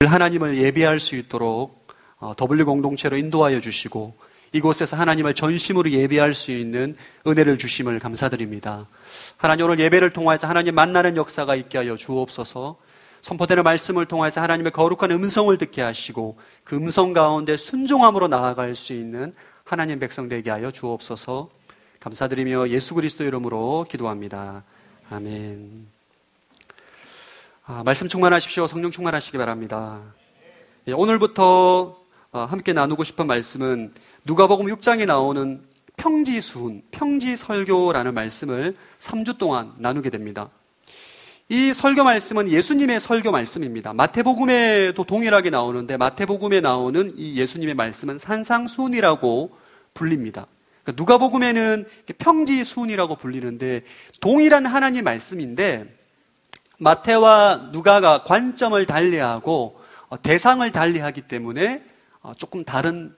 하나님을 예배할 수 있도록 W 공동체로 인도하여 주시고 이곳에서 하나님을 전심으로 예배할 수 있는 은혜를 주심을 감사드립니다. 하나님, 오늘 예배를 통해서 하나님 만나는 역사가 있게 하여 주옵소서. 선포되는 말씀을 통해서 하나님의 거룩한 음성을 듣게 하시고 그 음성 가운데 순종함으로 나아갈 수 있는 하나님 백성 되게 하여 주옵소서. 감사드리며 예수 그리스도 이름으로 기도합니다. 아멘. 말씀 충만하십시오. 성령 충만하시기 바랍니다. 오늘부터 함께 나누고 싶은 말씀은 누가복음 6장에 나오는 평지수훈, 평지설교라는 말씀을 3주 동안 나누게 됩니다. 이 설교 말씀은 예수님의 설교 말씀입니다. 마태복음에도 동일하게 나오는데 마태복음에 나오는 이 예수님의 말씀은 산상수훈이라고 불립니다. 그러니까 누가복음에는 평지수훈이라고 불리는데 동일한 하나님 말씀인데 마태와 누가가 관점을 달리하고 대상을 달리하기 때문에 조금 다른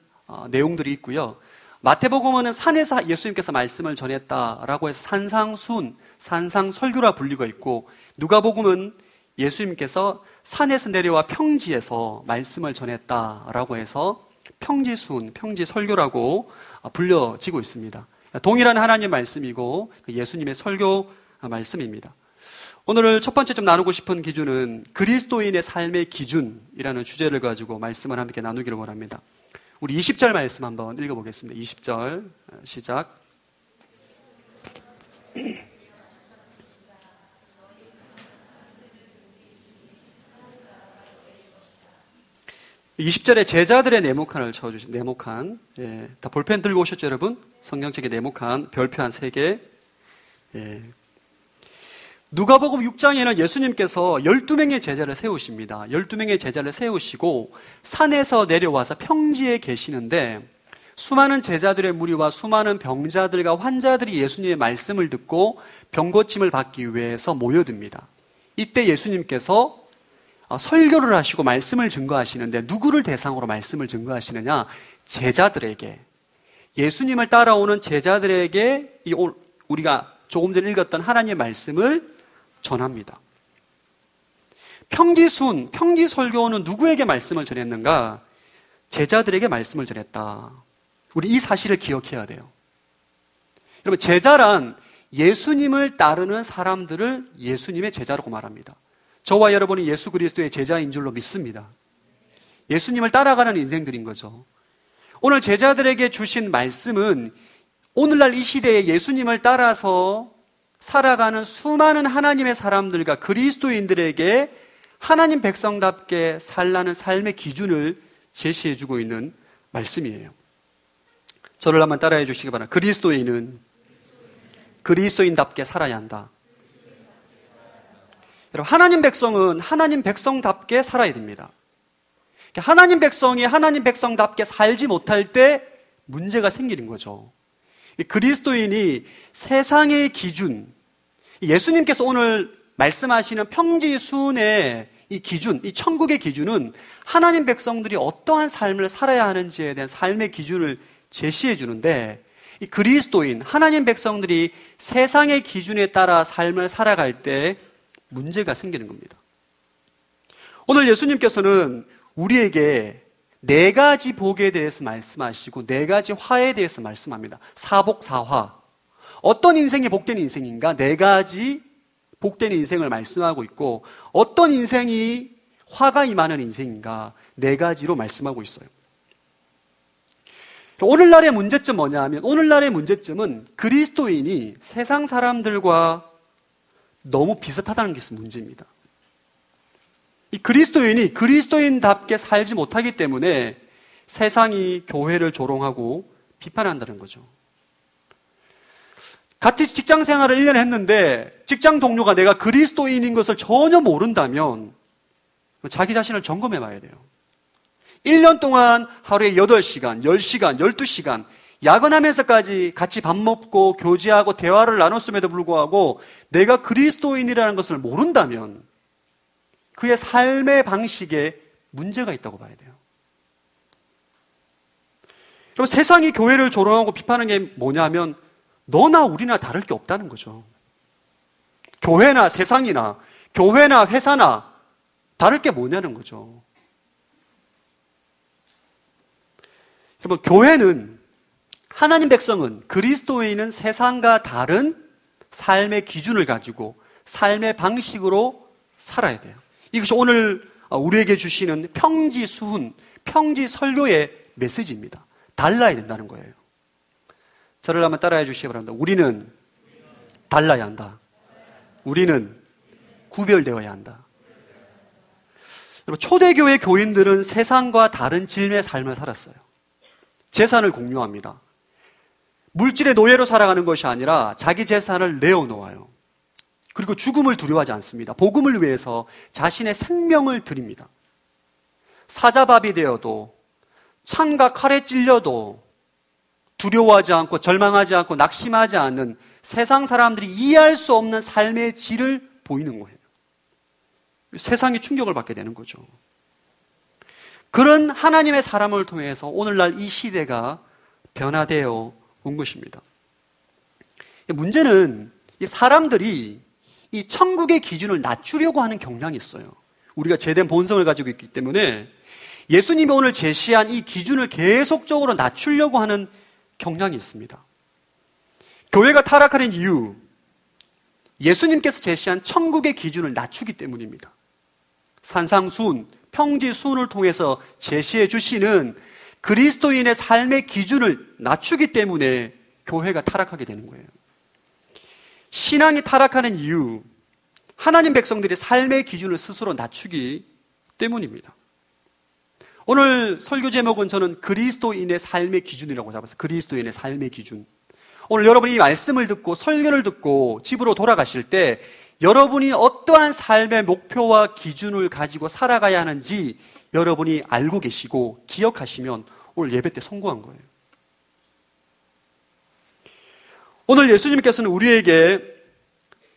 내용들이 있고요. 마태복음은 산에서 예수님께서 말씀을 전했다라고 해서 산상수훈, 산상설교라 불리고 있고 누가복음은 예수님께서 산에서 내려와 평지에서 말씀을 전했다라고 해서 평지수훈, 평지설교라고 불려지고 있습니다. 동일한 하나님 말씀이고 예수님의 설교 말씀입니다. 오늘 첫 번째 좀 나누고 싶은 기준은 그리스도인의 삶의 기준이라는 주제를 가지고 말씀을 함께 나누기를 원합니다. 우리 20절 말씀 한번 읽어보겠습니다. 20절 시작. 20절에 제자들의 네모칸을 쳐주신 네모칸. 다 볼펜 들고 오셨죠, 여러분? 성경책에 네모칸, 별표 한 3개. 누가복음 6장에는 예수님께서 12명의 제자를 세우십니다. 12명의 제자를 세우시고 산에서 내려와서 평지에 계시는데 수많은 제자들의 무리와 수많은 병자들과 환자들이 예수님의 말씀을 듣고 병고침을 받기 위해서 모여듭니다. 이때 예수님께서 설교를 하시고 말씀을 증거하시는데 누구를 대상으로 말씀을 증거하시느냐? 제자들에게, 예수님을 따라오는 제자들에게 우리가 조금 전에 읽었던 하나님의 말씀을 전합니다. 평지순, 평지설교는 누구에게 말씀을 전했는가? 제자들에게 말씀을 전했다. 우리 이 사실을 기억해야 돼요. 여러분, 제자란 예수님을 따르는 사람들을 예수님의 제자라고 말합니다. 저와 여러분이 예수 그리스도의 제자인 줄로 믿습니다. 예수님을 따라가는 인생들인 거죠. 오늘 제자들에게 주신 말씀은 오늘날 이 시대에 예수님을 따라서 살아가는 수많은 하나님의 사람들과 그리스도인들에게 하나님 백성답게 살라는 삶의 기준을 제시해주고 있는 말씀이에요. 저를 한번 따라해 주시기 바랍니다. 그리스도인은 그리스도인답게 살아야 한다. 여러분, 하나님 백성은 하나님 백성답게 살아야 됩니다. 하나님 백성이 하나님 백성답게 살지 못할 때 문제가 생기는 거죠. 그리스도인이 세상의 기준, 예수님께서 오늘 말씀하시는 평지순의 이 기준, 이 천국의 기준은 하나님 백성들이 어떠한 삶을 살아야 하는지에 대한 삶의 기준을 제시해 주는데, 이 그리스도인, 하나님 백성들이 세상의 기준에 따라 삶을 살아갈 때 문제가 생기는 겁니다. 오늘 예수님께서는 우리에게 4가지 복에 대해서 말씀하시고 4가지 화에 대해서 말씀합니다. 사복사화. 어떤 인생이 복된 인생인가? 4가지 복된 인생을 말씀하고 있고, 어떤 인생이 화가 임하는 인생인가? 4가지로 말씀하고 있어요. 오늘날의 문제점 뭐냐 하면, 오늘날의 문제점은 그리스도인이 세상 사람들과 너무 비슷하다는 게 문제입니다. 이 그리스도인이 그리스도인답게 살지 못하기 때문에 세상이 교회를 조롱하고 비판한다는 거죠. 같이 직장 생활을 1년 했는데 직장 동료가 내가 그리스도인인 것을 전혀 모른다면 자기 자신을 점검해 봐야 돼요. 1년 동안 하루에 8시간, 10시간, 12시간 야근하면서까지 같이 밥 먹고 교제하고 대화를 나눴음에도 불구하고 내가 그리스도인이라는 것을 모른다면 그의 삶의 방식에 문제가 있다고 봐야 돼요. 그럼 세상이 교회를 조롱하고 비판하는 게 뭐냐면 너나 우리나 다를 게 없다는 거죠. 교회나 세상이나 교회나 회사나 다를 게 뭐냐는 거죠. 여러분, 교회는, 하나님 백성은 그리스도인은 세상과 다른 삶의 기준을 가지고 삶의 방식으로 살아야 돼요. 이것이 오늘 우리에게 주시는 평지수훈, 평지설교의 메시지입니다. 달라야 된다는 거예요. 저를 한번 따라해 주시기 바랍니다. 우리는 달라야 한다. 우리는 구별되어야 한다. 여러분, 초대교회 교인들은 세상과 다른 질의 삶을 살았어요. 재산을 공유합니다. 물질의 노예로 살아가는 것이 아니라 자기 재산을 내어놓아요. 그리고 죽음을 두려워하지 않습니다. 복음을 위해서 자신의 생명을 드립니다. 사자밥이 되어도, 창과 칼에 찔려도 두려워하지 않고 절망하지 않고 낙심하지 않는 세상 사람들이 이해할 수 없는 삶의 질을 보이는 거예요. 세상이 충격을 받게 되는 거죠. 그런 하나님의 사람을 통해서 오늘날 이 시대가 변화되어 온 것입니다. 문제는 이 사람들이 이 천국의 기준을 낮추려고 하는 경향이 있어요. 우리가 제된 본성을 가지고 있기 때문에 예수님이 오늘 제시한 이 기준을 계속적으로 낮추려고 하는 경향이 있습니다. 교회가 타락하는 이유, 예수님께서 제시한 천국의 기준을 낮추기 때문입니다. 산상수훈, 평지수훈을 통해서 제시해 주시는 그리스도인의 삶의 기준을 낮추기 때문에 교회가 타락하게 되는 거예요. 신앙이 타락하는 이유, 하나님 백성들이 삶의 기준을 스스로 낮추기 때문입니다. 오늘 설교 제목은 저는 그리스도인의 삶의 기준이라고 잡았어요. 그리스도인의 삶의 기준. 오늘 여러분이 이 말씀을 듣고 설교를 듣고 집으로 돌아가실 때 여러분이 어떠한 삶의 목표와 기준을 가지고 살아가야 하는지 여러분이 알고 계시고 기억하시면 오늘 예배 때 성공한 거예요. 오늘 예수님께서는 우리에게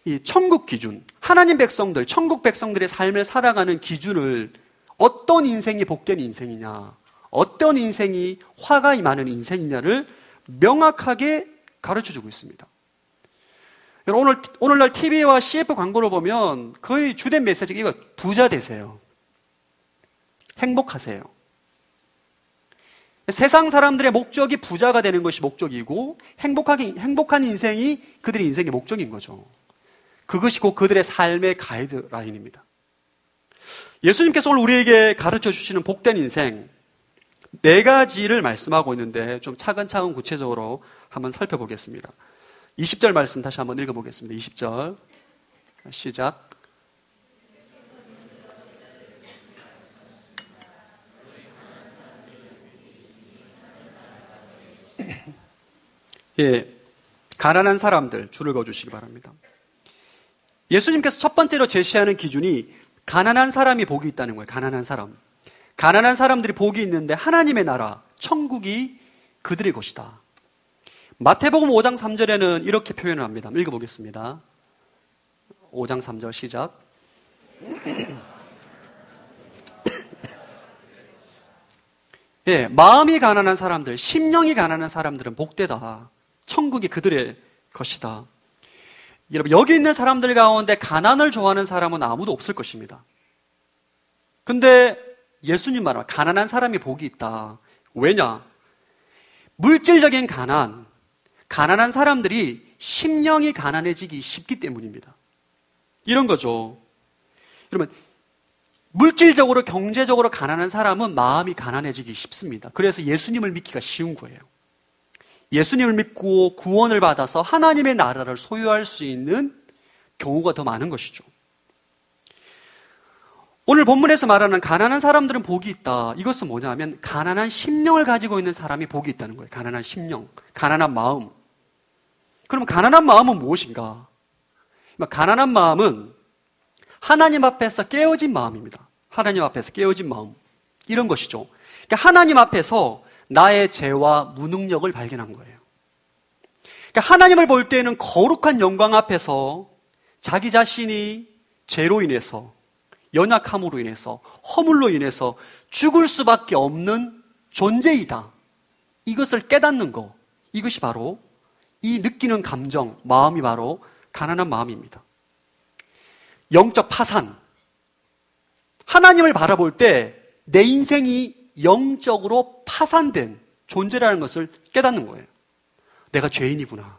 이 천국 기준, 하나님 백성들, 천국 백성들의 삶을 살아가는 기준을 어떤 인생이 복된 인생이냐, 어떤 인생이 화가 많은 인생이냐를 명확하게 가르쳐주고 있습니다. 오늘날 TV와 CF 광고를 보면 거의 주된 메시지가 이거, 부자 되세요. 행복하세요. 세상 사람들의 목적이 부자가 되는 것이 목적이고 행복한 인생이 그들의 인생의 목적인 거죠. 그것이 곧 그들의 삶의 가이드라인입니다. 예수님께서 오늘 우리에게 가르쳐 주시는 복된 인생 4가지를 말씀하고 있는데 좀 차근차근 구체적으로 한번 살펴보겠습니다. 20절 말씀 다시 한번 읽어보겠습니다. 20절 시작. 예, 가난한 사람들 줄을 그어주시기 바랍니다. 예수님께서 첫 번째로 제시하는 기준이 가난한 사람이 복이 있다는 거예요. 가난한 사람. 가난한 사람들이 복이 있는데 하나님의 나라, 천국이 그들의 것이다. 마태복음 5장 3절에는 이렇게 표현을 합니다. 읽어보겠습니다. 5장 3절 시작. 예, 마음이 가난한 사람들, 심령이 가난한 사람들은 복되다. 천국이 그들의 것이다. 여러분, 여기 있는 사람들 가운데 가난을 좋아하는 사람은 아무도 없을 것입니다. 근데 예수님 말은 가난한 사람이 복이 있다. 왜냐? 물질적인 가난한 사람들이 심령이 가난해지기 쉽기 때문입니다. 이런 거죠. 여러분, 물질적으로 경제적으로 가난한 사람은 마음이 가난해지기 쉽습니다. 그래서 예수님을 믿기가 쉬운 거예요. 예수님을 믿고 구원을 받아서 하나님의 나라를 소유할 수 있는 경우가 더 많은 것이죠. 오늘 본문에서 말하는 가난한 사람들은 복이 있다. 이것은 뭐냐면 가난한 심령을 가지고 있는 사람이 복이 있다는 거예요. 가난한 심령, 가난한 마음. 그럼 가난한 마음은 무엇인가? 가난한 마음은 하나님 앞에서 깨어진 마음입니다. 하나님 앞에서 깨어진 마음. 이런 것이죠. 그러니까 하나님 앞에서 나의 죄와 무능력을 발견한 거예요. 그러니까 하나님을 볼 때는 거룩한 영광 앞에서 자기 자신이 죄로 인해서, 연약함으로 인해서, 허물로 인해서 죽을 수밖에 없는 존재이다. 이것을 깨닫는 거, 이것이 바로 이 느끼는 감정, 마음이 바로 가난한 마음입니다. 영적 파산. 하나님을 바라볼 때 내 인생이 영적으로 파산된 존재라는 것을 깨닫는 거예요. 내가 죄인이구나.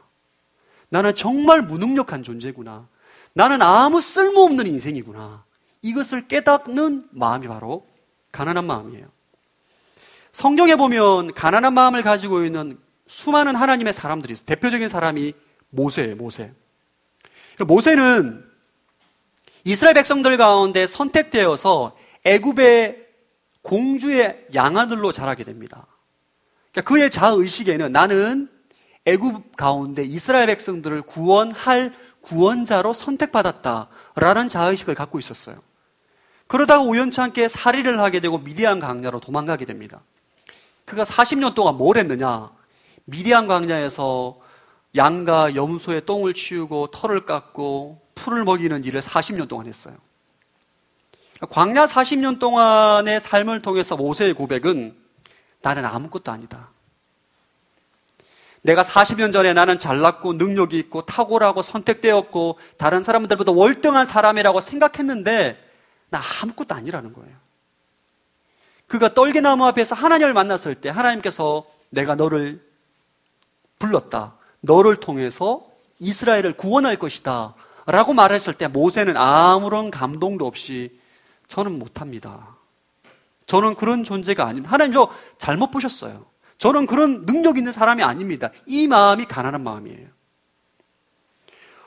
나는 정말 무능력한 존재구나. 나는 아무 쓸모없는 인생이구나. 이것을 깨닫는 마음이 바로 가난한 마음이에요. 성경에 보면 가난한 마음을 가지고 있는 수많은 하나님의 사람들이 있어요. 대표적인 사람이 모세예요. 모세는 이스라엘 백성들 가운데 선택되어서 애굽의 공주의 양아들로 자라게 됩니다. 그러니까 그의 자의식에는 나는 애굽 가운데 이스라엘 백성들을 구원할 구원자로 선택받았다라는 자의식을 갖고 있었어요. 그러다가 우연찮게 살인을 하게 되고 미디안 광야로 도망가게 됩니다. 그가 40년 동안 뭘 했느냐? 미디안 광야에서 양과 염소의 똥을 치우고 털을 깎고 풀을 먹이는 일을 40년 동안 했어요. 광야 40년 동안의 삶을 통해서 모세의 고백은 나는 아무것도 아니다. 내가 40년 전에 나는 잘났고 능력이 있고 탁월하고 선택되었고 다른 사람들보다 월등한 사람이라고 생각했는데 나 아무것도 아니라는 거예요. 그가 떨기나무 앞에서 하나님을 만났을 때 하나님께서 내가 너를 불렀다. 너를 통해서 이스라엘을 구원할 것이다. 라고 말했을 때 모세는 아무런 감동도 없이 저는 못합니다. 저는 그런 존재가 아닙니다. 하나님 저 잘못 보셨어요. 저는 그런 능력 있는 사람이 아닙니다. 이 마음이 가난한 마음이에요.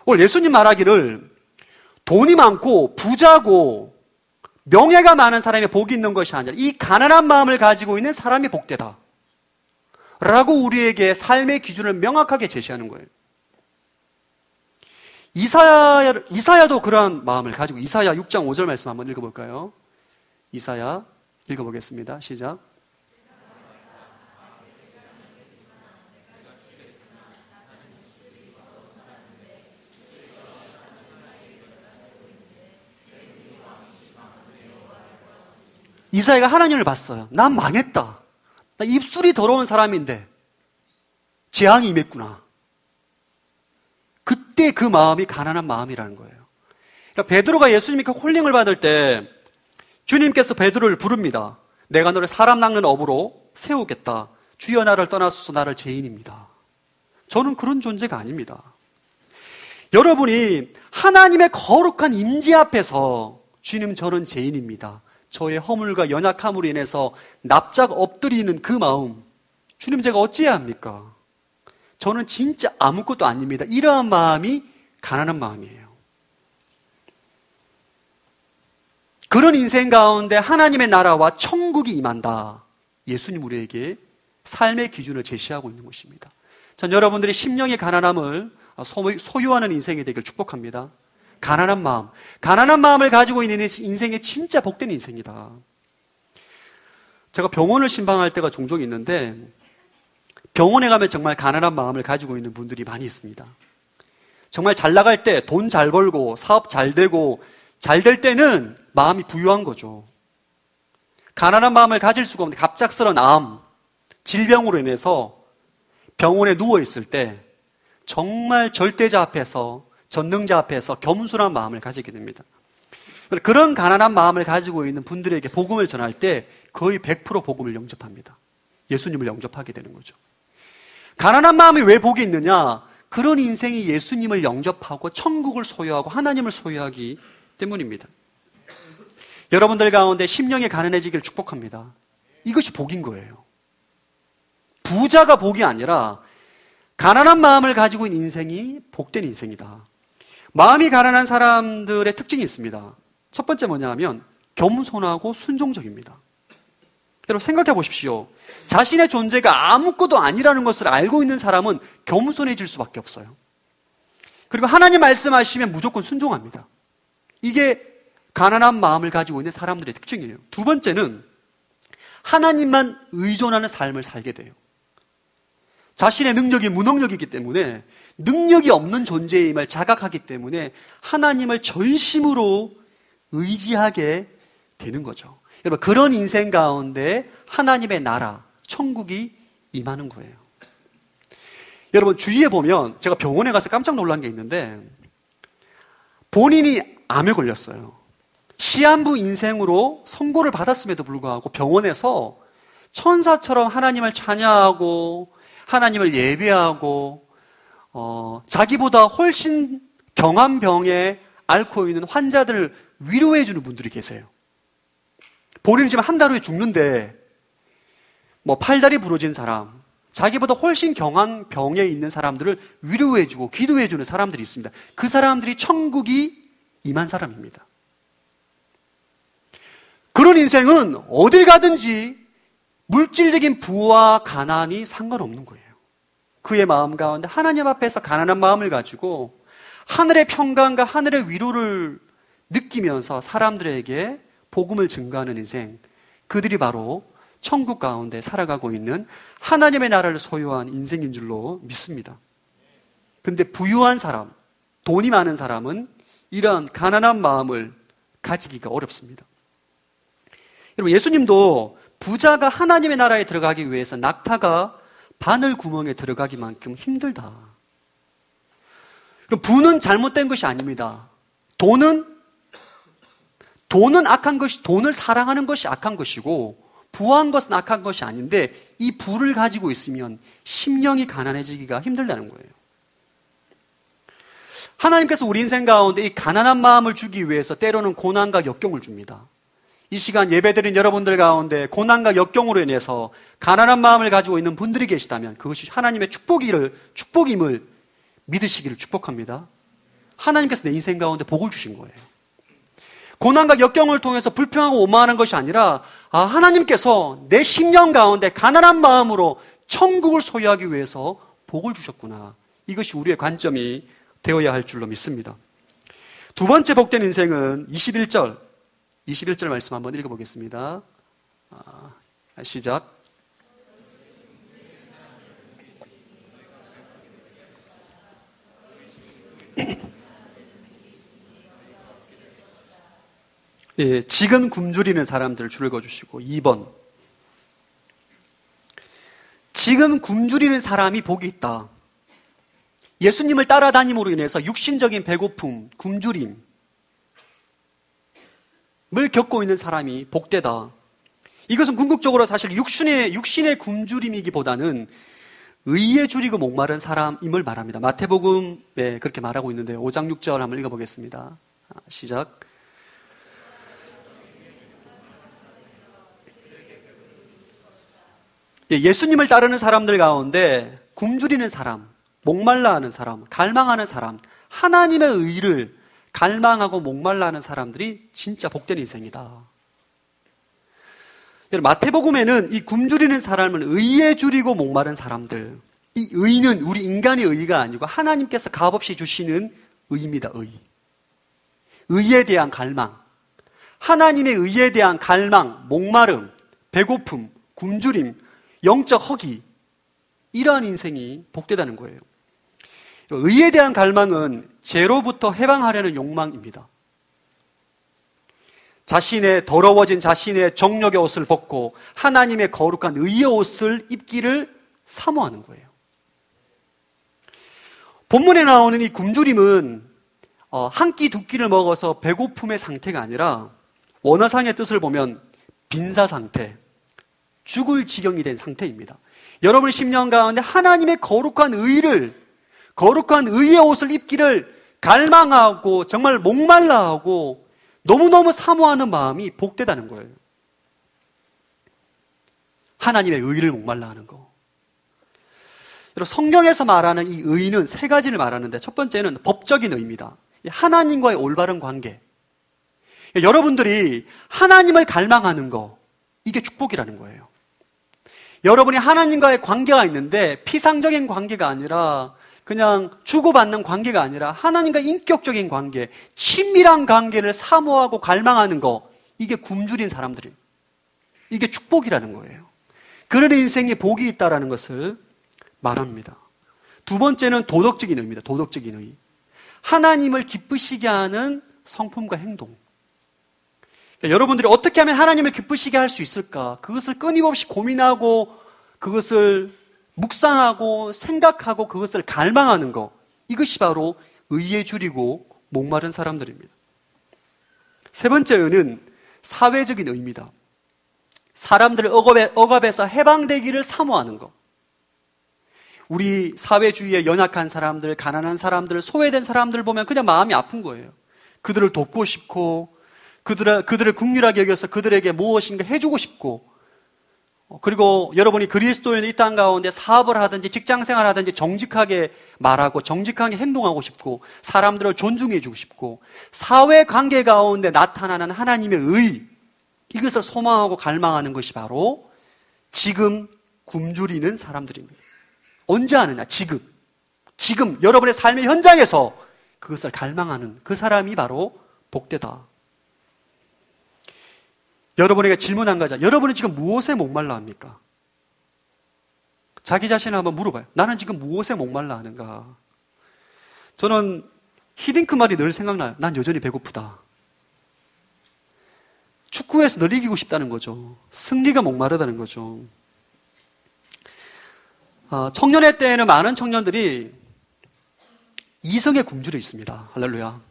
오늘 예수님 말하기를 돈이 많고 부자고 명예가 많은 사람이 복이 있는 것이 아니라 이 가난한 마음을 가지고 있는 사람이 복되다. 라고 우리에게 삶의 기준을 명확하게 제시하는 거예요. 이사야도 그러한 마음을 가지고 이사야 6장 5절 말씀 한번 읽어볼까요? 이사야 읽어보겠습니다. 시작. 이사야가 하나님을 봤어요. 난 망했다. 나 입술이 더러운 사람인데 재앙이 임했구나. 그때 그 마음이 가난한 마음이라는 거예요. 그러니까 베드로가 예수님께 홀링을 받을 때 주님께서 베드로를 부릅니다. 내가 너를 사람 낚는 업으로 세우겠다. 주여 나를 떠나소서 나를 죄인입니다. 저는 그런 존재가 아닙니다. 여러분이 하나님의 거룩한 임재 앞에서 주님 저는 죄인입니다. 저의 허물과 연약함으로 인해서 납작 엎드리는 그 마음, 주님 제가 어찌해야 합니까? 저는 진짜 아무것도 아닙니다. 이러한 마음이 가난한 마음이에요. 그런 인생 가운데 하나님의 나라와 천국이 임한다. 예수님 우리에게 삶의 기준을 제시하고 있는 것입니다. 전 여러분들이 심령의 가난함을 소유하는 인생이 되길 축복합니다. 가난한 마음을 가지고 있는 인생이 진짜 복된 인생이다. 제가 병원을 신방할 때가 종종 있는데 병원에 가면 정말 가난한 마음을 가지고 있는 분들이 많이 있습니다. 정말 잘 나갈 때, 돈 잘 벌고, 사업 잘 되고, 잘 될 때는 마음이 부유한 거죠. 가난한 마음을 가질 수가 없는데 갑작스러운 암, 질병으로 인해서 병원에 누워있을 때 정말 절대자 앞에서, 전능자 앞에서 겸손한 마음을 가지게 됩니다. 그런 가난한 마음을 가지고 있는 분들에게 복음을 전할 때 거의 100% 복음을 영접합니다. 예수님을 영접하게 되는 거죠. 가난한 마음이 왜 복이 있느냐? 그런 인생이 예수님을 영접하고 천국을 소유하고 하나님을 소유하기 때문입니다. 여러분들 가운데 심령이 가난해지기를 축복합니다. 이것이 복인 거예요. 부자가 복이 아니라 가난한 마음을 가지고 있는 인생이 복된 인생이다. 마음이 가난한 사람들의 특징이 있습니다. 첫 번째 뭐냐 하면 겸손하고 순종적입니다. 여러분 생각해 보십시오. 자신의 존재가 아무것도 아니라는 것을 알고 있는 사람은 겸손해질 수밖에 없어요. 그리고 하나님 말씀하시면 무조건 순종합니다. 이게 가난한 마음을 가지고 있는 사람들의 특징이에요. 두 번째는 하나님만 의존하는 삶을 살게 돼요. 자신의 능력이 무능력이기 때문에 능력이 없는 존재임을 자각하기 때문에 하나님을 전심으로 의지하게 되는 거죠. 여러분 그런 인생 가운데 하나님의 나라, 천국이 임하는 거예요. 여러분 주위에 보면 제가 병원에 가서 깜짝 놀란 게 있는데 본인이 암에 걸렸어요. 시한부 인생으로 선고를 받았음에도 불구하고 병원에서 천사처럼 하나님을 찬양하고 하나님을 예배하고 자기보다 훨씬 경한 병에 앓고 있는 환자들을 위로해 주는 분들이 계세요. 본인은 지금 한 달 후에 죽는데 팔다리 부러진 사람, 자기보다 훨씬 경한 병에 있는 사람들을 위로해 주고 기도해 주는 사람들이 있습니다. 그 사람들이 천국이 임한 사람입니다. 그런 인생은 어딜 가든지 물질적인 부와 가난이 상관없는 거예요. 그의 마음 가운데 하나님 앞에서 가난한 마음을 가지고 하늘의 평강과 하늘의 위로를 느끼면서 사람들에게 복음을 증거하는 인생, 그들이 바로 천국 가운데 살아가고 있는 하나님의 나라를 소유한 인생인 줄로 믿습니다. 근데 부유한 사람, 돈이 많은 사람은 이런 가난한 마음을 가지기가 어렵습니다. 여러분, 예수님도 부자가 하나님의 나라에 들어가기 위해서 낙타가 바늘 구멍에 들어가기만큼 힘들다. 그럼 부는 잘못된 것이 아닙니다. 돈은 악한 것이, 돈을 사랑하는 것이 악한 것이고 부한 것은 악한 것이 아닌데 이 부를 가지고 있으면 심령이 가난해지기가 힘들다는 거예요. 하나님께서 우리 인생 가운데 이 가난한 마음을 주기 위해서 때로는 고난과 역경을 줍니다. 이 시간 예배드린 여러분들 가운데 고난과 역경으로 인해서 가난한 마음을 가지고 있는 분들이 계시다면 그것이 하나님의 축복임을 믿으시기를 축복합니다. 하나님께서 내 인생 가운데 복을 주신 거예요. 고난과 역경을 통해서 불평하고 오만하는 것이 아니라 하나님께서 내 심령 가운데 가난한 마음으로 천국을 소유하기 위해서 복을 주셨구나. 이것이 우리의 관점이 되어야 할 줄로 믿습니다. 두 번째 복된 인생은 21절 말씀 한번 읽어보겠습니다. 시작. 예, 지금 굶주리는 사람들 줄 읽어주시고 2번. 지금 굶주리는 사람이 복이 있다. 예수님을 따라다님으로 인해서 육신적인 배고픔, 굶주림을 겪고 있는 사람이 복되다. 이것은 궁극적으로 사실 육신의 굶주림이기보다는 의에 줄이고 목마른 사람임을 말합니다. 마태복음에 그렇게 말하고 있는데 5장 6절 한번 읽어보겠습니다. 시작. 예수님을 따르는 사람들 가운데 굶주리는 사람, 목말라 하는 사람, 갈망하는 사람, 하나님의 의를 갈망하고 목말라 하는 사람들이 진짜 복된 인생이다. 마태복음에는 이 굶주리는 사람은 의에 줄이고 목마른 사람들, 이 의는 우리 인간의 의가 아니고 하나님께서 값없이 주시는 의입니다. 의에 대한 갈망, 하나님의 의에 대한 갈망, 목마름, 배고픔, 굶주림, 영적 허기, 이러한 인생이 복되다는 거예요. 의에 대한 갈망은 죄로부터 해방하려는 욕망입니다. 더러워진 자신의 정욕의 옷을 벗고 하나님의 거룩한 의의 옷을 입기를 사모하는 거예요. 본문에 나오는 이 굶주림은 한 끼 두 끼를 먹어서 배고픔의 상태가 아니라 원어상의 뜻을 보면 빈사 상태, 죽을 지경이 된 상태입니다. 여러분의 심령 가운데 하나님의 거룩한 의의 옷을 입기를 갈망하고 정말 목말라하고 너무너무 사모하는 마음이 복되다는 거예요. 하나님의 의를 목말라 하는 거. 여러분, 성경에서 말하는 이 의는 세 가지를 말하는데 첫 번째는 법적인 의입니다. 하나님과의 올바른 관계. 여러분들이 하나님을 갈망하는 거, 이게 축복이라는 거예요. 여러분이 하나님과의 관계가 있는데 피상적인 관계가 아니라 그냥 주고받는 관계가 아니라 하나님과 인격적인 관계, 친밀한 관계를 사모하고 갈망하는 거, 이게 굶주린 사람들이, 이게 축복이라는 거예요. 그런 인생에 복이 있다는 것을 말합니다. 두 번째는 도덕적인 의입니다. 도덕적인 의. 하나님을 기쁘시게 하는 성품과 행동. 여러분들이 어떻게 하면 하나님을 기쁘시게 할 수 있을까? 그것을 끊임없이 고민하고 그것을 묵상하고 생각하고 그것을 갈망하는 것, 이것이 바로 의에 줄이고 목마른 사람들입니다. 세 번째 의는 사회적인 의입니다. 사람들을 억압에서 해방되기를 사모하는 것. 우리 사회주의에 연약한 사람들, 가난한 사람들, 소외된 사람들 보면 그냥 마음이 아픈 거예요. 그들을 돕고 싶고, 그들을 긍휼하게 여겨서 그들에게 무엇인가 해주고 싶고, 그리고 여러분이 그리스도인의 이 땅 가운데 사업을 하든지 직장생활을 하든지 정직하게 말하고 정직하게 행동하고 싶고, 사람들을 존중해주고 싶고, 사회관계 가운데 나타나는 하나님의 의, 이것을 소망하고 갈망하는 것이 바로 지금 굶주리는 사람들입니다. 언제 하느냐? 지금 여러분의 삶의 현장에서 그것을 갈망하는 그 사람이 바로 복되다. 여러분에게 질문 한 가지. 여러분은 지금 무엇에 목말라 합니까? 자기 자신을 한번 물어봐요. 나는 지금 무엇에 목말라 하는가? 저는 히딩크 말이 늘 생각나요. 난 여전히 배고프다. 축구에서 늘 이기고 싶다는 거죠. 승리가 목마르다는 거죠. 청년의 때에는 많은 청년들이 이성에 굶주려 있습니다. 할렐루야.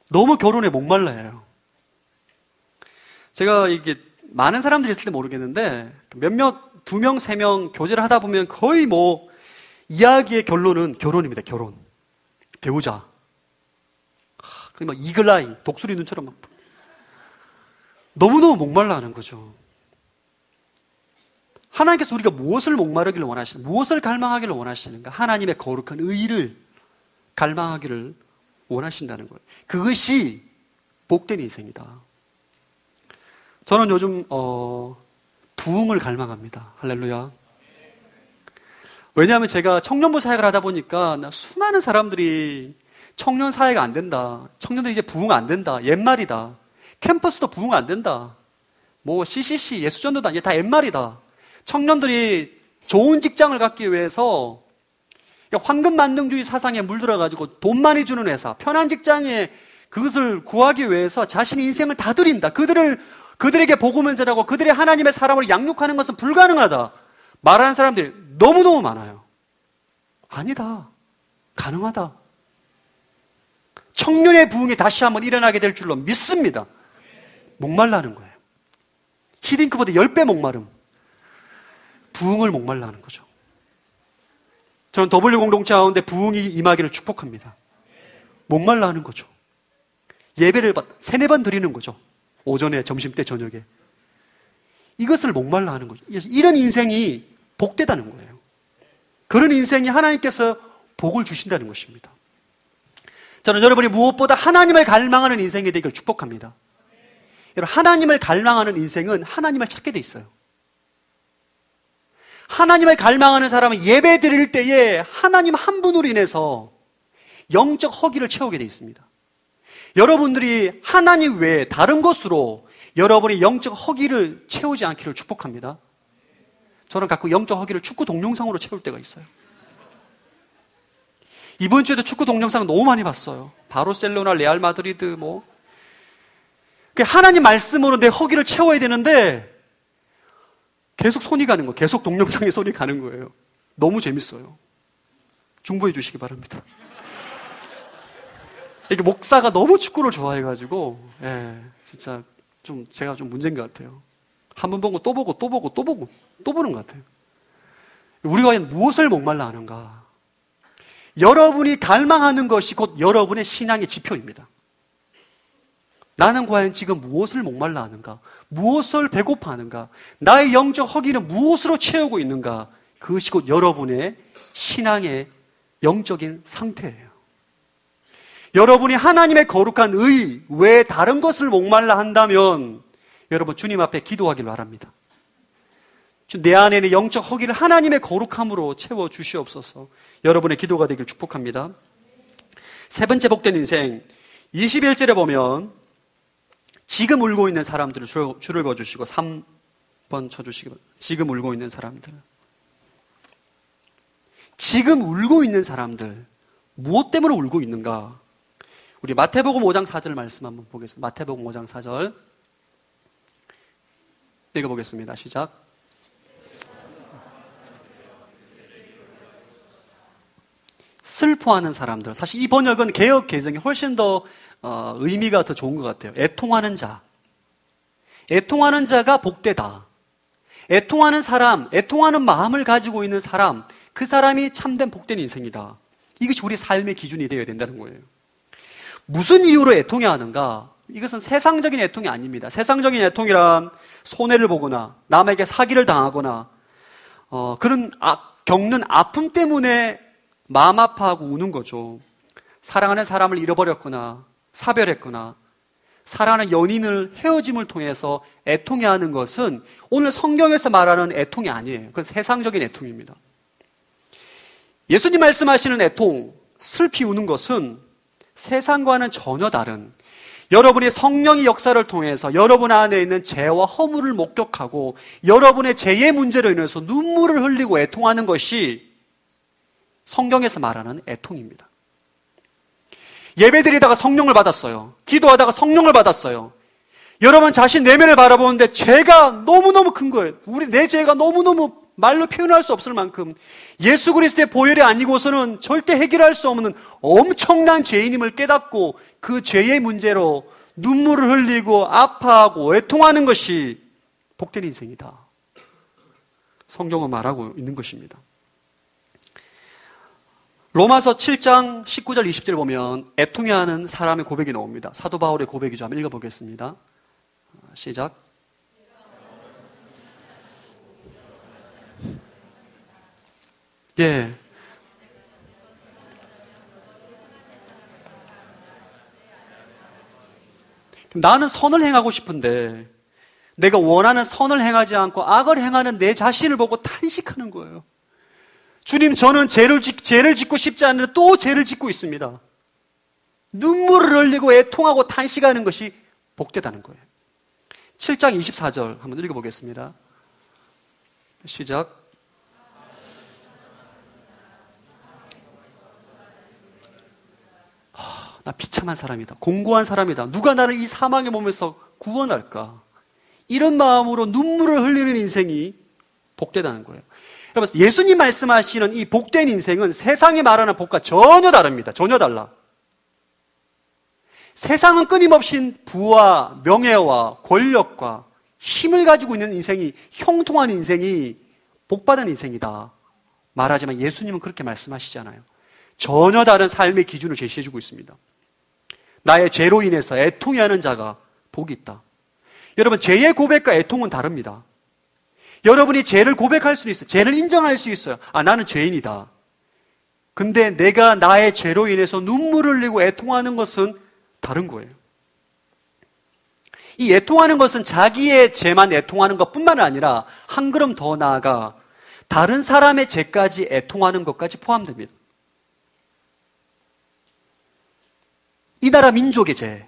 너무 결혼에 목말라 해요. 제가 이게 많은 사람들이 있을 때 모르겠는데 몇몇, 2명, 3명 교제를 하다 보면 거의 이야기의 결론은 결혼입니다. 결혼. 배우자. 막 이글아이, 독수리 눈처럼 막 너무너무 목말라 하는 거죠. 하나님께서 우리가 무엇을 목마르기를 원하시는가? 무엇을 갈망하기를 원하시는가? 하나님의 거룩한 의를 갈망하기를 원하신다는 거예요. 그것이 복된 인생이다. 저는 요즘 부흥을 갈망합니다. 할렐루야. 왜냐하면 제가 청년부 사역을 하다 보니까 수많은 사람들이 청년 사회가 안 된다. 청년들이 이제 부흥 안 된다. 옛말이다. 캠퍼스도 부흥 안 된다. CCC, 예수전도단, 이게 다 옛말이다. 청년들이 좋은 직장을 갖기 위해서 황금만능주의 사상에 물들어가지고 돈 많이 주는 회사, 편한 직장에 그것을 구하기 위해서 자신의 인생을 다 드린다. 그들에게 복음을 전하고 그들의 하나님의 사람을 양육하는 것은 불가능하다. 말하는 사람들이 너무너무 많아요. 아니다. 가능하다. 청년의 부흥이 다시 한번 일어나게 될 줄로 믿습니다. 목말라는 거예요. 히딩크보다 10배 목마름. 부흥을 목말라는 거죠. 저는 W 공동체 가운데 부흥이 임하기를 축복합니다. 목말라는 거죠. 예배를 3-4번 드리는 거죠. 오전에, 점심때, 저녁에. 이것을 목말라 하는 거죠. 이런 인생이 복되다는 거예요. 그런 인생이 하나님께서 복을 주신다는 것입니다. 저는 여러분이 무엇보다 하나님을 갈망하는 인생이 되기를 축복합니다. 여러분, 하나님을 갈망하는 인생은 하나님을 찾게 돼 있어요. 하나님을 갈망하는 사람은 예배 드릴 때에 하나님 한 분으로 인해서 영적 허기를 채우게 돼 있습니다. 여러분들이 하나님 외에 다른 것으로 여러분의 영적 허기를 채우지 않기를 축복합니다. 저는 가끔 영적 허기를 축구 동영상으로 채울 때가 있어요. 이번 주에도 축구 동영상 너무 많이 봤어요. 바르셀로나, 레알 마드리드 하나님 말씀으로 내 허기를 채워야 되는데 계속 손이 가는 거예요. 계속 동영상에 손이 가는 거예요. 너무 재밌어요. 중보해 주시기 바랍니다. 이게 목사가 너무 축구를 좋아해가지고 진짜 제가 좀 문제인 것 같아요. 한 번 보고 또 보고 또 보고 또 보고 또 보는 것 같아요. 우리가 과연 무엇을 목말라 하는가? 여러분이 갈망하는 것이 곧 여러분의 신앙의 지표입니다. 나는 과연 지금 무엇을 목말라 하는가? 무엇을 배고파 하는가? 나의 영적 허기는 무엇으로 채우고 있는가? 그것이 곧 여러분의 신앙의 영적인 상태예요. 여러분이 하나님의 거룩한 의 외에 다른 것을 목말라 한다면 여러분 주님 앞에 기도하길 바랍니다. 내 안에 있는 영적 허기를 하나님의 거룩함으로 채워주시옵소서. 여러분의 기도가 되길 축복합니다. 세 번째 복된 인생 21절에 보면 지금 울고 있는 사람들을 줄을 그어주시고 3번 쳐주시기 바랍니다. 지금 울고 있는 사람들. 지금 울고 있는 사람들 무엇 때문에 울고 있는가? 우리 마태복음 5장 4절 말씀 한번 보겠습니다. 마태복음 5장 4절 읽어보겠습니다. 시작. 슬퍼하는 사람들. 사실 이 번역은 개역 개정이 훨씬 더 의미가 더 좋은 것 같아요. 애통하는 자. 애통하는 자가 복되다. 애통하는 사람, 애통하는 마음을 가지고 있는 사람, 그 사람이 참된 복된 인생이다. 이것이 우리 삶의 기준이 되어야 된다는 거예요. 무슨 이유로 애통해야 하는가? 이것은 세상적인 애통이 아닙니다. 세상적인 애통이란 손해를 보거나 남에게 사기를 당하거나 그런 겪는 아픔 때문에 마음 아파하고 우는 거죠. 사랑하는 사람을 잃어버렸거나 사별했거나 사랑하는 연인을 헤어짐을 통해서 애통해야 하는 것은 오늘 성경에서 말하는 애통이 아니에요. 그건 세상적인 애통입니다. 예수님 말씀하시는 애통, 슬피 우는 것은 세상과는 전혀 다른, 여러분이 성령의 역사를 통해서 여러분 안에 있는 죄와 허물을 목격하고 여러분의 죄의 문제로 인해서 눈물을 흘리고 애통하는 것이 성경에서 말하는 애통입니다. 예배드리다가 성령을 받았어요. 기도하다가 성령을 받았어요. 여러분 자신 내면을 바라보는데 죄가 너무너무 큰 거예요. 내 죄가 너무너무 말로 표현할 수 없을 만큼 예수 그리스도의 보혈이 아니고서는 절대 해결할 수 없는 엄청난 죄인임을 깨닫고 그 죄의 문제로 눈물을 흘리고 아파하고 애통하는 것이 복된 인생이다. 성경은 말하고 있는 것입니다. 로마서 7장 19절 20절 보면 애통해야 하는 사람의 고백이 나옵니다. 사도 바울의 고백이죠. 한번 읽어보겠습니다. 시작. 예. 나는 선을 행하고 싶은데 내가 원하는 선을 행하지 않고 악을 행하는 내 자신을 보고 탄식하는 거예요. 주님, 저는 죄를 짓고 싶지 않은데 또 죄를 짓고 있습니다. 눈물을 흘리고 애통하고 탄식하는 것이 복되다는 거예요. 7장 24절 한번 읽어보겠습니다. 시작. 나 비참한 사람이다. 공고한 사람이다. 누가 나를 이 사망의 몸에서 구원할까? 이런 마음으로 눈물을 흘리는 인생이 복되다는 거예요. 여러분, 예수님 말씀하시는 이 복된 인생은 세상이 말하는 복과 전혀 다릅니다. 전혀 달라. 세상은 끊임없이 부와 명예와 권력과 힘을 가지고 있는 인생이, 형통한 인생이 복받은 인생이다 말하지만 예수님은 그렇게 말씀하시잖아요. 전혀 다른 삶의 기준을 제시해주고 있습니다. 나의 죄로 인해서 애통해하는 자가 복이 있다. 여러분, 죄의 고백과 애통은 다릅니다. 여러분이 죄를 고백할 수 있어요. 죄를 인정할 수 있어요. 나는 죄인이다. 근데 내가 나의 죄로 인해서 눈물을 흘리고 애통하는 것은 다른 거예요. 이 애통하는 것은 자기의 죄만 애통하는 것뿐만 아니라 한 걸음 더 나아가 다른 사람의 죄까지 애통하는 것까지 포함됩니다. 이 나라 민족의 죄,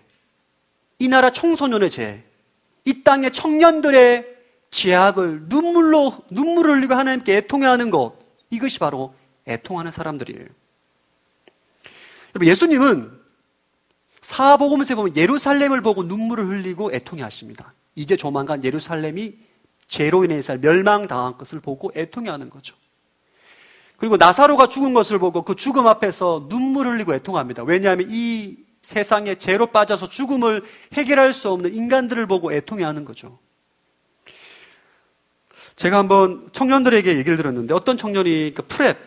이 나라 청소년의 죄, 이 땅의 청년들의 죄악을 눈물을 흘리고 하나님께 애통해하는 것, 이것이 바로 애통하는 사람들이에요. 여러분, 예수님은 사복음서에 보면 예루살렘을 보고 눈물을 흘리고 애통해하십니다. 이제 조만간 예루살렘이 죄로 인해서 멸망당한 것을 보고 애통해하는 거죠. 그리고 나사로가 죽은 것을 보고 그 죽음 앞에서 눈물을 흘리고 애통합니다. 왜냐하면 이 세상에 죄로 빠져서 죽음을 해결할 수 없는 인간들을 보고 애통해하는 거죠. 제가 한번 청년들에게 얘기를 들었는데 어떤 청년이 프랩,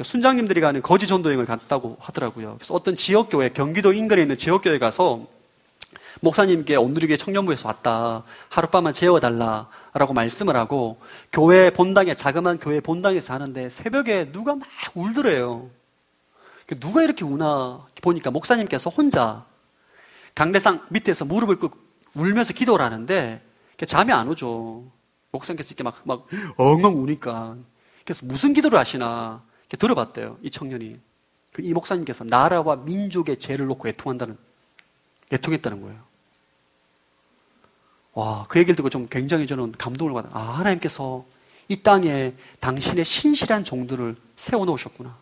순장님들이 가는 거지 전도여행을 갔다고 하더라고요. 그래서 어떤 지역교회, 경기도 인근에 있는 지역교회 가서 목사님께 온누리교회 청년부에서 왔다. 하룻밤만 재워달라라고 말씀을 하고 교회 본당에, 자그마한 교회 본당에서 하는데 새벽에 누가 막 울더래요. 누가 이렇게 우나 보니까 목사님께서 혼자 강대상 밑에서 무릎을 꿇고 울면서 기도를 하는데 잠이 안 오죠. 목사님께서 이렇게 막 엉엉 우니까. 그래서 무슨 기도를 하시나 이렇게 들어봤대요. 이 청년이. 이 목사님께서 나라와 민족의 죄를 놓고 애통했다는 거예요. 와, 그 얘기를 듣고 좀 굉장히 저는 감동을 받아요. 하나님께서 이 땅에 당신의 신실한 종들을 세워놓으셨구나.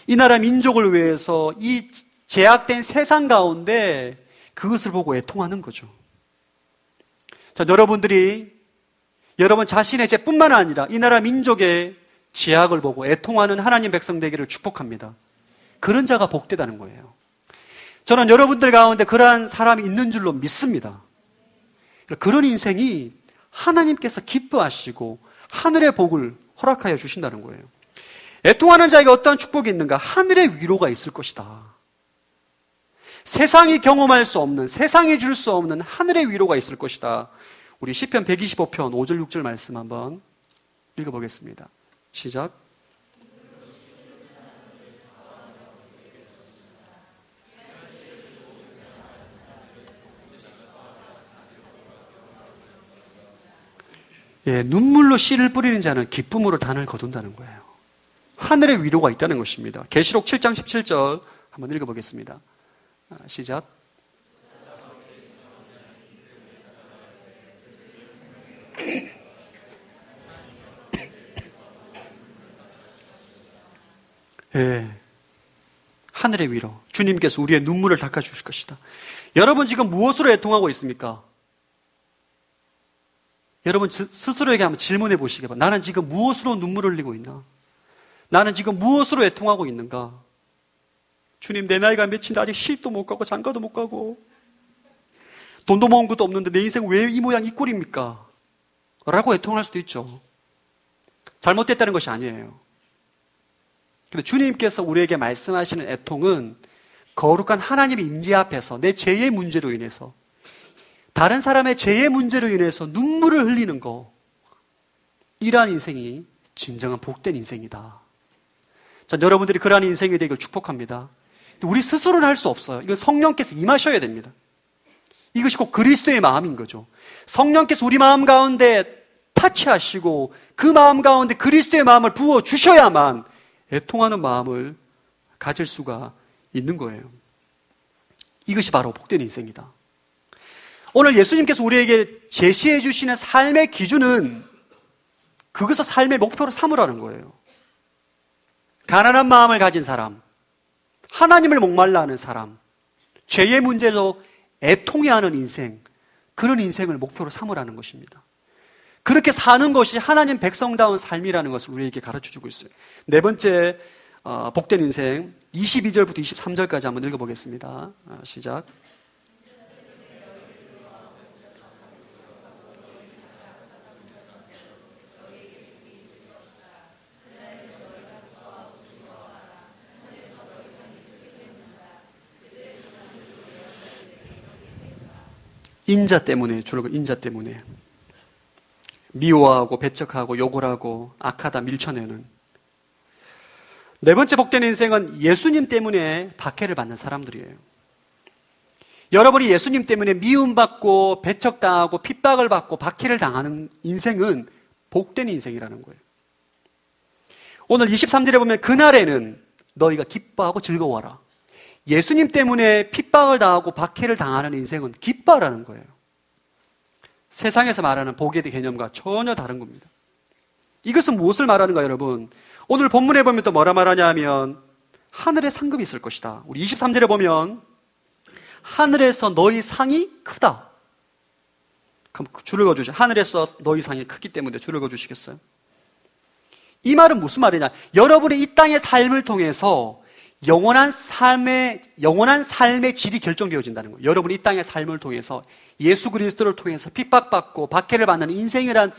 이 나라 민족을 위해서 이 제약된 세상 가운데 그것을 보고 애통하는 거죠. 자, 여러분 자신의 죄뿐만 아니라 이 나라 민족의 제약을 보고 애통하는 하나님 백성 되기를 축복합니다. 그런 자가 복되다는 거예요. 저는 여러분들 가운데 그러한 사람이 있는 줄로 믿습니다. 그런 인생이 하나님께서 기뻐하시고 하늘의 복을 허락하여 주신다는 거예요. 애통하는 자에게 어떠한 축복이 있는가? 하늘의 위로가 있을 것이다. 세상이 경험할 수 없는, 세상이 줄 수 없는 하늘의 위로가 있을 것이다. 우리 시편 125편 5절 6절 말씀 한번 읽어보겠습니다. 시작. 예, 눈물로 씨를 뿌리는 자는 기쁨으로 단을 거둔다는 거예요. 하늘의 위로가 있다는 것입니다. 계시록 7장 17절 한번 읽어보겠습니다. 시작. 예, 하늘의 위로. 주님께서 우리의 눈물을 닦아주실 것이다. 여러분 지금 무엇으로 애통하고 있습니까? 여러분 스스로에게 한번 질문해 보시기 바랍니다. 나는 지금 무엇으로 눈물을 흘리고 있나? 나는 지금 무엇으로 애통하고 있는가? 주님, 내 나이가 몇인데 아직 시집도 못 가고 장가도 못 가고 돈도 모은 것도 없는데 내 인생 왜 이 모양 이 꼴입니까? 라고 애통할 수도 있죠. 잘못됐다는 것이 아니에요. 근데 주님께서 우리에게 말씀하시는 애통은 거룩한 하나님의 임재 앞에서 내 죄의 문제로 인해서, 다른 사람의 죄의 문제로 인해서 눈물을 흘리는 거, 이러한 인생이 진정한 복된 인생이다. 자, 여러분들이 그러한 인생이 되기를 축복합니다. 우리 스스로는 할 수 없어요. 이건 성령께서 임하셔야 됩니다. 이것이 곧 그리스도의 마음인 거죠. 성령께서 우리 마음 가운데 타치하시고 그 마음 가운데 그리스도의 마음을 부어 주셔야만 애통하는 마음을 가질 수가 있는 거예요. 이것이 바로 복된 인생이다. 오늘 예수님께서 우리에게 제시해 주시는 삶의 기준은 그것을 삶의 목표로 삼으라는 거예요. 가난한 마음을 가진 사람, 하나님을 목말라 하는 사람, 죄의 문제로 애통해하는 인생, 그런 인생을 목표로 삼으라는 것입니다. 그렇게 사는 것이 하나님 백성다운 삶이라는 것을 우리에게 가르쳐주고 있어요. 네 번째 복된 인생 22절부터 23절까지 한번 읽어보겠습니다. 시작. 인자 때문에, 주로 인자 때문에 미워하고 배척하고 욕을 하고 악하다 밀쳐내는. 네 번째 복된 인생은 예수님 때문에 박해를 받는 사람들이에요. 여러분이 예수님 때문에 미움받고 배척당하고 핍박을 받고 박해를 당하는 인생은 복된 인생이라는 거예요. 오늘 23절에 보면 그날에는 너희가 기뻐하고 즐거워하라. 예수님 때문에 핍박을 당하고 박해를 당하는 인생은 기뻐하라는 거예요. 세상에서 말하는 복의 개념과 전혀 다른 겁니다. 이것은 무엇을 말하는가, 여러분? 오늘 본문에 보면 또 뭐라 말하냐 하면 하늘에 상급이 있을 것이다. 우리 23절에 보면 하늘에서 너희 상이 크다. 그럼 줄을 그어주죠. 하늘에서 너희 상이 크기 때문에 줄을 그어주시겠어요? 이 말은 무슨 말이냐? 여러분의 이 땅의 삶을 통해서 영원한 삶의 질이 결정되어진다는 거예요. 여러분이 이 땅의 삶을 통해서 예수 그리스도를 통해서 핍박받고 박해를 받는 인생이란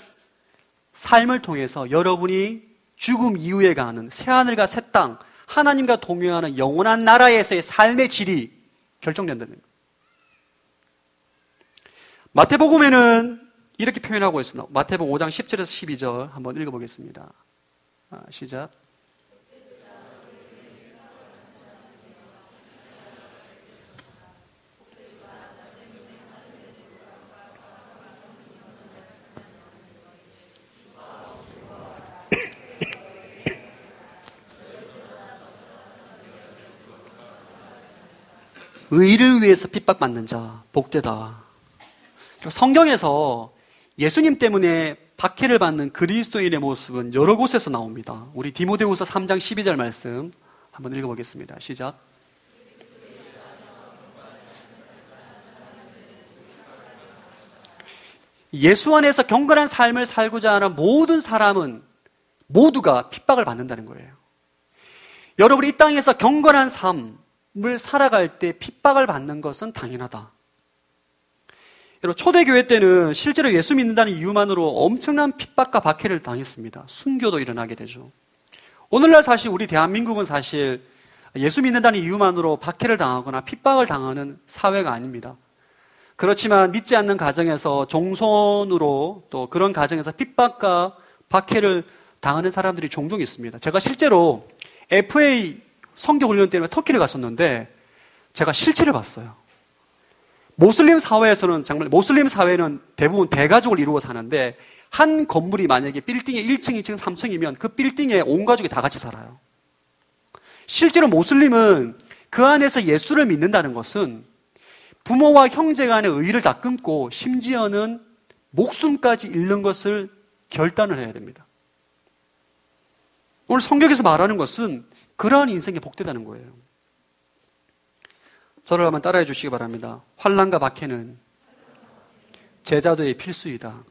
삶을 통해서 여러분이 죽음 이후에 가는 새하늘과 새 땅, 하나님과 동행하는 영원한 나라에서의 삶의 질이 결정된다는 거예요. 마태복음에는 이렇게 표현하고 있습니다. 마태복음 5장 10절에서 12절 한번 읽어보겠습니다. 시작. 의를 위해서 핍박받는 자 복되다. 성경에서 예수님 때문에 박해를 받는 그리스도인의 모습은 여러 곳에서 나옵니다. 우리 디모데후서 3장 12절 말씀 한번 읽어보겠습니다. 시작. 예수 안에서 경건한 삶을 살고자 하는 모든 사람은 모두가 핍박을 받는다는 거예요. 여러분이 이 땅에서 경건한 삶을 살아갈 때 핍박을 받는 것은 당연하다. 여러분, 초대교회 때는 실제로 예수 믿는다는 이유만으로 엄청난 핍박과 박해를 당했습니다. 순교도 일어나게 되죠. 오늘날 사실 우리 대한민국은 사실 예수 믿는다는 이유만으로 박해를 당하거나 핍박을 당하는 사회가 아닙니다. 그렇지만 믿지 않는 가정에서 종손으로 또 그런 가정에서 핍박과 박해를 당하는 사람들이 종종 있습니다. 제가 실제로 FA 선교훈련 때문에 터키를 갔었는데 제가 실체를 봤어요. 모슬림 사회에서는 정말 모슬림 사회는 대부분 대가족을 이루어 사는데 한 건물이 만약에 빌딩에 1층, 2층, 3층이면 그 빌딩에 온 가족이 다 같이 살아요. 실제로 모슬림은 그 안에서 예수를 믿는다는 것은 부모와 형제 간의 의의를 다 끊고 심지어는 목숨까지 잃는 것을 결단을 해야 됩니다. 오늘 성경에서 말하는 것은 그러한 인생이 복되다는 거예요. 저를 한번 따라해 주시기 바랍니다. 환난과 박해는 제자도의 필수이다.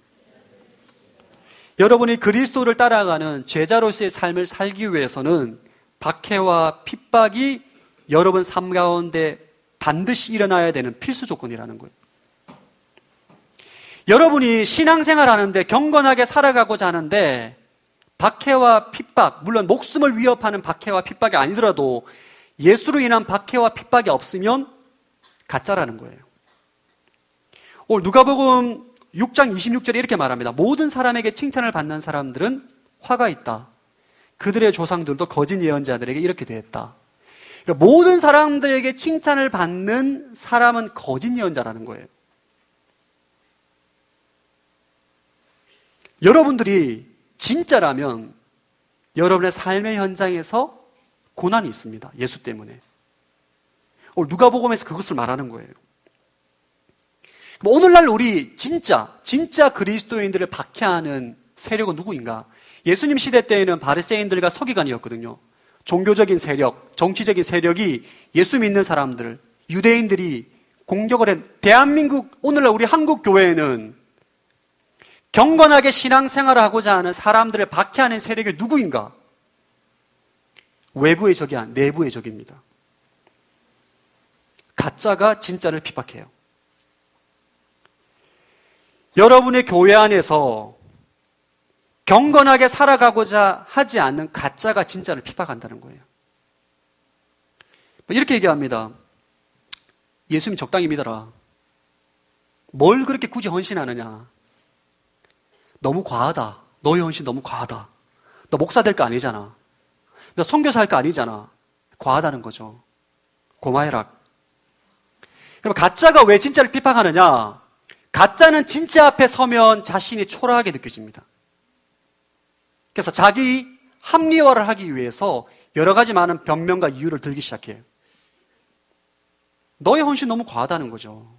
여러분이 그리스도를 따라가는 제자로서의 삶을 살기 위해서는 박해와 핍박이 여러분 삶 가운데 반드시 일어나야 되는 필수 조건이라는 거예요. 여러분이 신앙생활 하는데 경건하게 살아가고자 하는데 박해와 핍박, 물론 목숨을 위협하는 박해와 핍박이 아니더라도 예수로 인한 박해와 핍박이 없으면 가짜라는 거예요. 오늘 누가복음 6장 26절에 이렇게 말합니다. 모든 사람에게 칭찬을 받는 사람들은 화가 있다. 그들의 조상들도 거짓 예언자들에게 이렇게 대했다. 모든 사람들에게 칭찬을 받는 사람은 거짓 예언자라는 거예요. 여러분들이 진짜라면 여러분의 삶의 현장에서 고난이 있습니다. 예수 때문에. 오늘 누가복음에서 그것을 말하는 거예요. 오늘날 우리 진짜 그리스도인들을 박해하는 세력은 누구인가? 예수님 시대 때에는 바리새인들과 서기관이었거든요. 종교적인 세력, 정치적인 세력이 예수 믿는 사람들, 유대인들이 공격을 한 대한민국, 오늘날 우리 한국 교회에는 경건하게 신앙생활을 하고자 하는 사람들을 박해하는 세력이 누구인가? 외부의 적이 아니라 내부의 적입니다. 가짜가 진짜를 핍박해요. 여러분의 교회 안에서 경건하게 살아가고자 하지 않는 가짜가 진짜를 핍박한다는 거예요. 이렇게 얘기합니다. 예수님 적당히 믿어라. 뭘 그렇게 굳이 헌신하느냐? 너무 과하다. 너의 헌신 너무 과하다. 너 목사 될 거 아니잖아. 너 선교사 할 거 아니잖아. 과하다는 거죠. 고마해라. 그럼 가짜가 왜 진짜를 핍박하느냐? 가짜는 진짜 앞에 서면 자신이 초라하게 느껴집니다. 그래서 자기 합리화를 하기 위해서 여러 가지 많은 변명과 이유를 들기 시작해요. 너의 헌신 너무 과하다는 거죠.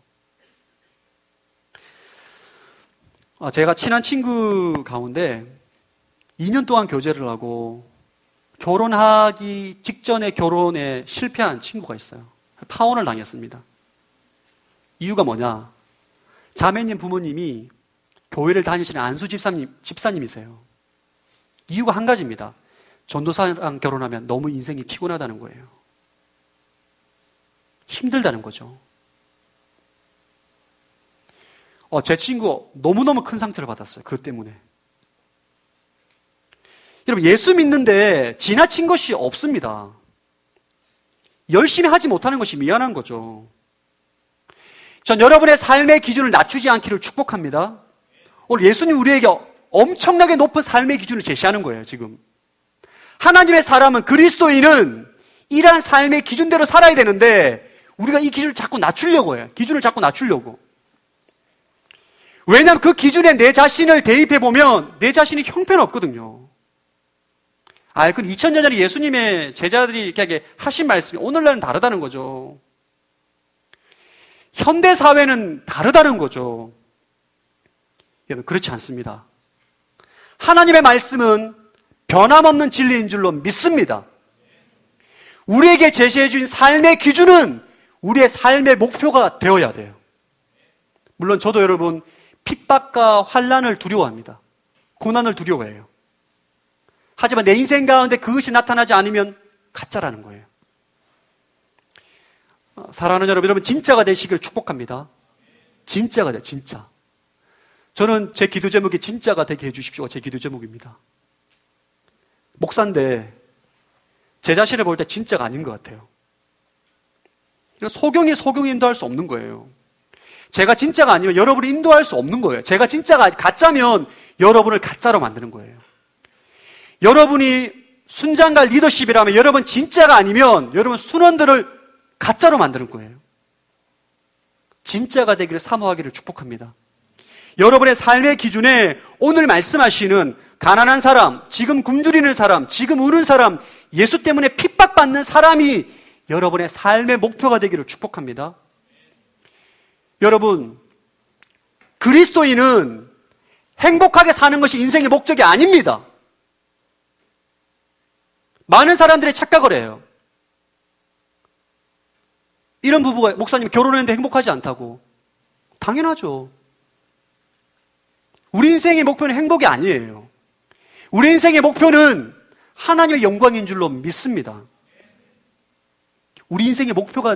제가 친한 친구 가운데 2년 동안 교제를 하고 결혼하기 직전에 결혼에 실패한 친구가 있어요. 파혼을 당했습니다. 이유가 뭐냐? 자매님 부모님이 교회를 다니시는 안수 집사님이세요. 이유가 한 가지입니다. 전도사랑 결혼하면 너무 인생이 피곤하다는 거예요. 힘들다는 거죠. 제 친구 너무너무 큰 상처를 받았어요. 그것 때문에. 여러분, 예수 믿는데 지나친 것이 없습니다. 열심히 하지 못하는 것이 미안한 거죠. 전 여러분의 삶의 기준을 낮추지 않기를 축복합니다. 오늘 예수님 우리에게 엄청나게 높은 삶의 기준을 제시하는 거예요, 지금. 하나님의 사람은, 그리스도인은 이러한 삶의 기준대로 살아야 되는데 우리가 이 기준을 자꾸 낮추려고 해요. 기준을 자꾸 낮추려고. 왜냐하면 그 기준에 내 자신을 대입해보면 내 자신이 형편없거든요. 그건 2000년 전에 예수님의 제자들이 이렇게 하신 말씀이 오늘날은 다르다는 거죠. 현대사회는 다르다는 거죠. 여러분, 그렇지 않습니다. 하나님의 말씀은 변함없는 진리인 줄로 믿습니다. 우리에게 제시해 주신 삶의 기준은 우리의 삶의 목표가 되어야 돼요. 물론 저도 여러분 핍박과 환난을 두려워합니다. 고난을 두려워해요. 하지만 내 인생 가운데 그것이 나타나지 않으면 가짜라는 거예요. 사랑하는 여러분 진짜가 되시길 축복합니다. 진짜가 돼요, 진짜. 저는 제 기도 제목이 진짜가 되게 해주십시오. 제 기도 제목입니다. 목사인데 제 자신을 볼 때 진짜가 아닌 것 같아요. 소경이 인도할 수 없는 거예요. 제가 진짜가 아니면 여러분을 인도할 수 없는 거예요. 제가 진짜가 가짜면 여러분을 가짜로 만드는 거예요. 여러분이 순장과 리더십이라면 여러분 진짜가 아니면 여러분 순원들을 가짜로 만드는 거예요. 진짜가 되기를 사모하기를 축복합니다. 여러분의 삶의 기준에 오늘 말씀하시는 가난한 사람, 지금 굶주리는 사람, 지금 우는 사람, 예수 때문에 핍박받는 사람이 여러분의 삶의 목표가 되기를 축복합니다. 여러분, 그리스도인은 행복하게 사는 것이 인생의 목적이 아닙니다. 많은 사람들이 착각을 해요. 이런 부부가 목사님 결혼했는데 행복하지 않다고. 당연하죠. 우리 인생의 목표는 행복이 아니에요. 우리 인생의 목표는 하나님의 영광인 줄로 믿습니다. 우리 인생의 목표가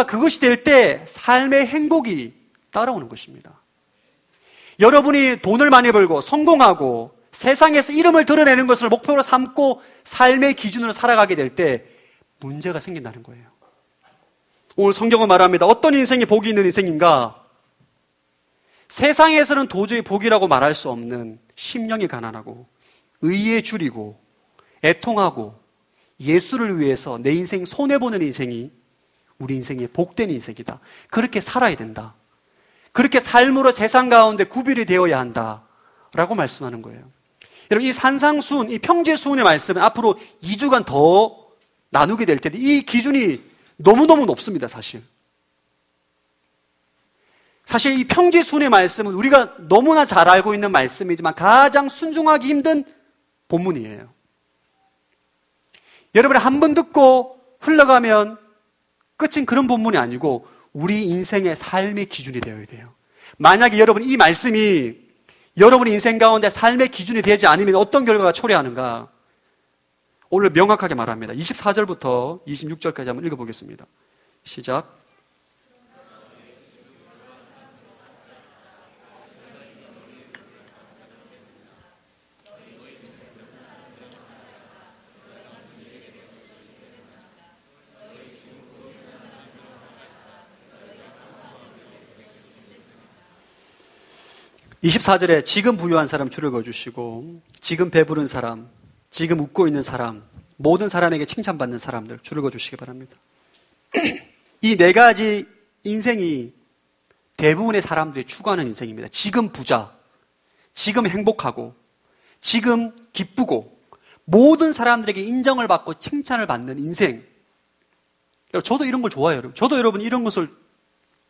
그것이 될 때 삶의 행복이 따라오는 것입니다. 여러분이 돈을 많이 벌고 성공하고 세상에서 이름을 드러내는 것을 목표로 삼고 삶의 기준으로 살아가게 될 때 문제가 생긴다는 거예요. 오늘 성경은 말합니다. 어떤 인생이 복이 있는 인생인가? 세상에서는 도저히 복이라고 말할 수 없는 심령이 가난하고 의에 줄이고 애통하고 예수를 위해서 내 인생 손해보는 인생이 우리 인생의 복된 인생이다. 그렇게 살아야 된다. 그렇게 삶으로 세상 가운데 구별이 되어야 한다. 라고 말씀하는 거예요. 여러분, 이 산상수훈, 이 평지수훈의 말씀은 앞으로 2주간 더 나누게 될 텐데 이 기준이 너무너무 높습니다, 사실. 사실 이 평지수훈의 말씀은 우리가 너무나 잘 알고 있는 말씀이지만 가장 순종하기 힘든 본문이에요. 여러분이 한 번 듣고 흘러가면 끝인 그런 본문이 아니고 우리 인생의 삶의 기준이 되어야 돼요. 만약에 여러분 이 말씀이 여러분의 인생 가운데 삶의 기준이 되지 않으면 어떤 결과가 초래하는가? 오늘 명확하게 말합니다. 24절부터 26절까지 한번 읽어보겠습니다. 시작. (24절에) 지금 부유한 사람 줄을 그어주시고 지금 배부른 사람, 지금 웃고 있는 사람, 모든 사람에게 칭찬받는 사람들 줄을 그어주시기 바랍니다. 이 네 가지 인생이 대부분의 사람들이 추구하는 인생입니다. 지금 부자, 지금 행복하고, 지금 기쁘고, 모든 사람들에게 인정을 받고 칭찬을 받는 인생. 저도 이런 걸 좋아해요. 저도 여러분 이런 것을